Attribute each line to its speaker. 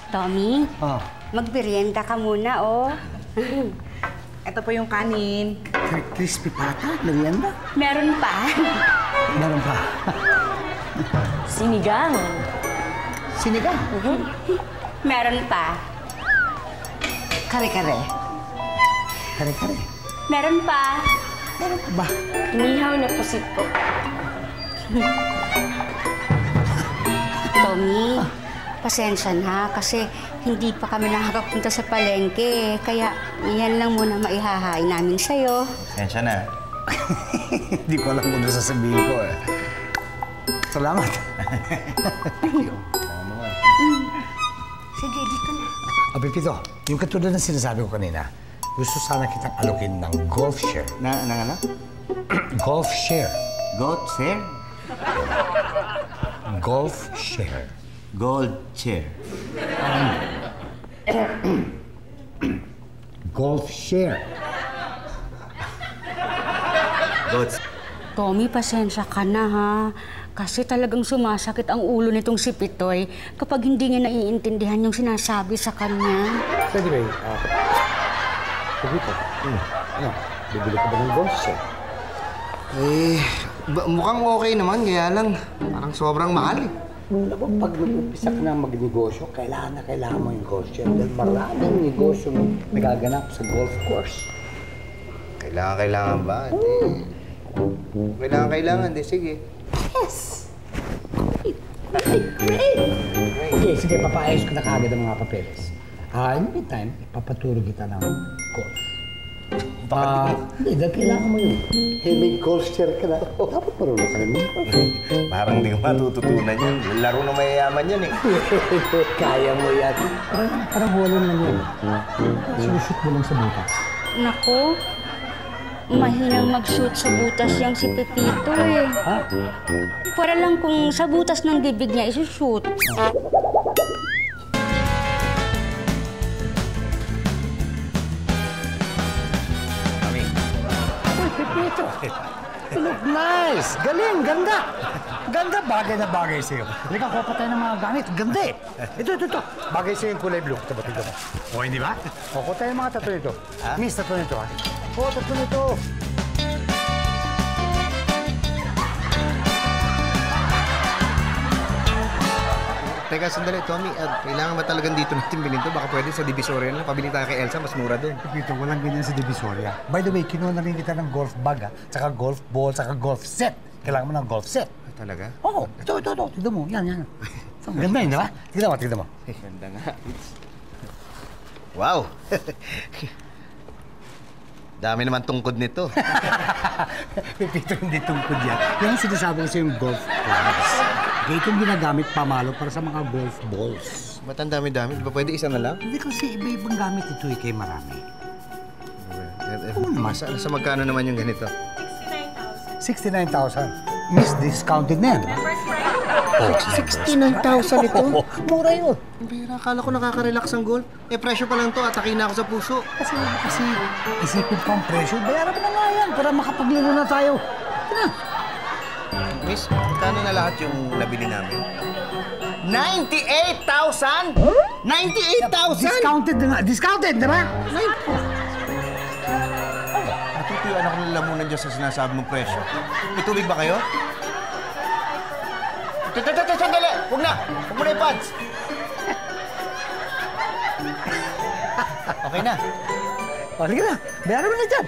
Speaker 1: Tommy,
Speaker 2: Oh.
Speaker 1: magmerienda ka muna, oh.
Speaker 3: Ito po yung kanin.
Speaker 2: Crispy pata? Merienda?
Speaker 1: Meron pa.
Speaker 2: Meron pa.
Speaker 4: Sinigang.
Speaker 2: Sinigang?
Speaker 1: Meron pa.
Speaker 2: Kare-kare. Kare-kare.
Speaker 1: Meron pa.
Speaker 2: Meron pa ba?
Speaker 4: Inihaw na pusit po.
Speaker 1: Tommy, pasensya na kasi hindi pa kami nakakapunta sa palengke. Kaya yan lang muna maihahain namin sa'yo.
Speaker 5: Sensya na.
Speaker 2: Hindi ko alam kung ano sasabihin ko eh. Salamat. Thank you.
Speaker 1: Sige, dito na.
Speaker 2: Pipito, yung katulad ng sinasabi ko kanina, gusto sana kitang alokin ng golf share.
Speaker 5: Ano?
Speaker 2: Golf share.
Speaker 5: Goat share?
Speaker 2: Golf share.
Speaker 5: Gold chair.
Speaker 2: Golf share.
Speaker 5: Goats.
Speaker 1: Tommy, pasensya ka na, ha? Kasi talagang sumasakit ang ulo nitong si Pitoy kapag hindi niya naiintindihan yung sinasabi sa kanya.
Speaker 2: So anyway, Pipito, ano, bibili ka ba ng golf share?
Speaker 5: Mukhang okay naman, kaya lang parang sobrang mahal eh.
Speaker 2: Pag nag-umpisa ka na magnegosyo, kailangan mo yung golf share. Dahil maraming negosyo nagaganap sa golf course.
Speaker 5: Kailangan ba? Hindi. Kailangan, di. Sige.
Speaker 2: Yes! Great! Okay, sige, papaayos ko na kaagad ang mga papeles. In the meantime, ipapaturo kita ng golf. Hindi, dahil kailangan mo yun. May golf share ka na. Dapat marunong ka rin mo.
Speaker 5: Parang di ko matututunan yun. Laro na mayayaman yan eh.
Speaker 2: Kaya mo yan. Parang walang lang yan. Sinushoot mo lang sa butas.
Speaker 1: Naku, mahinang mag-shoot sa butas yang si Pepito eh.
Speaker 2: Ha?
Speaker 1: Para lang kung sa butas ng bibig niya isushoot.
Speaker 2: Pepito, you look nice. Galing, ganda. Ganda, bagay na bagay sa'yo. Halika, kuha pa tayo ng mga gamit. Ganda eh. Ito. Bagay sa'yo yung kulay blue. Tignan mo. O, hindi ba? O, kuha tayo ng mga tattoo nito. Miss, tattoo nito, ha? O, tattoo nito.
Speaker 5: Teka, sandali, Tommy. Kailangan ba talagang dito natin bilhin to? Baka pwede sa Divisoria na. Pabili tayo kay Elsa, mas mura doon.
Speaker 2: Pepito, walang ganyan sa Divisoria. By the way, kinuha na rin kita ng golf bag, ha? Tsaka golf ball, tsaka golf set. Kailangan mo ng golf set.
Speaker 5: Talaga?
Speaker 2: Oo, ito. Tignan mo, yan. Ganda yun, di ba? Tignan mo.
Speaker 5: Ganda nga. Wow! Dami naman tungkod nito.
Speaker 2: Pepito, hindi tungkod yan. Yan ang sinasabi ko sa yung golf clubs. Kaya itong ginagamit pamalo para sa mga golf balls.
Speaker 5: Ba't ang dami-dami? Di ba pwede isa na lang?
Speaker 2: Hindi kasi iba-ibang gamit ito kay marami.
Speaker 5: Nasa magkano naman yung ganito?
Speaker 2: 69,000. Miss, discounted na yan.
Speaker 5: Oh, 69,000 ito?
Speaker 2: Mura yun.
Speaker 5: Pera, akala ko nakaka-relax ang golf. Presyo pa lang to, atake na ako sa puso.
Speaker 2: Kasi isipin pa ang presyo, bayaran mo na nga yan para makapaglaro na tayo.
Speaker 5: Miss, magkano na lahat yung nabili namin? 98,000? 98,000?
Speaker 2: Discounted, di ba?
Speaker 5: Natutuyuan ako ng lamunan dyan sa sinasabi mong presyo. May tubig ba kayo? Sandali! Huwag na! Huwag mo na yung pads! Okay na.
Speaker 2: O, sige na. Bayaran mo na dyan.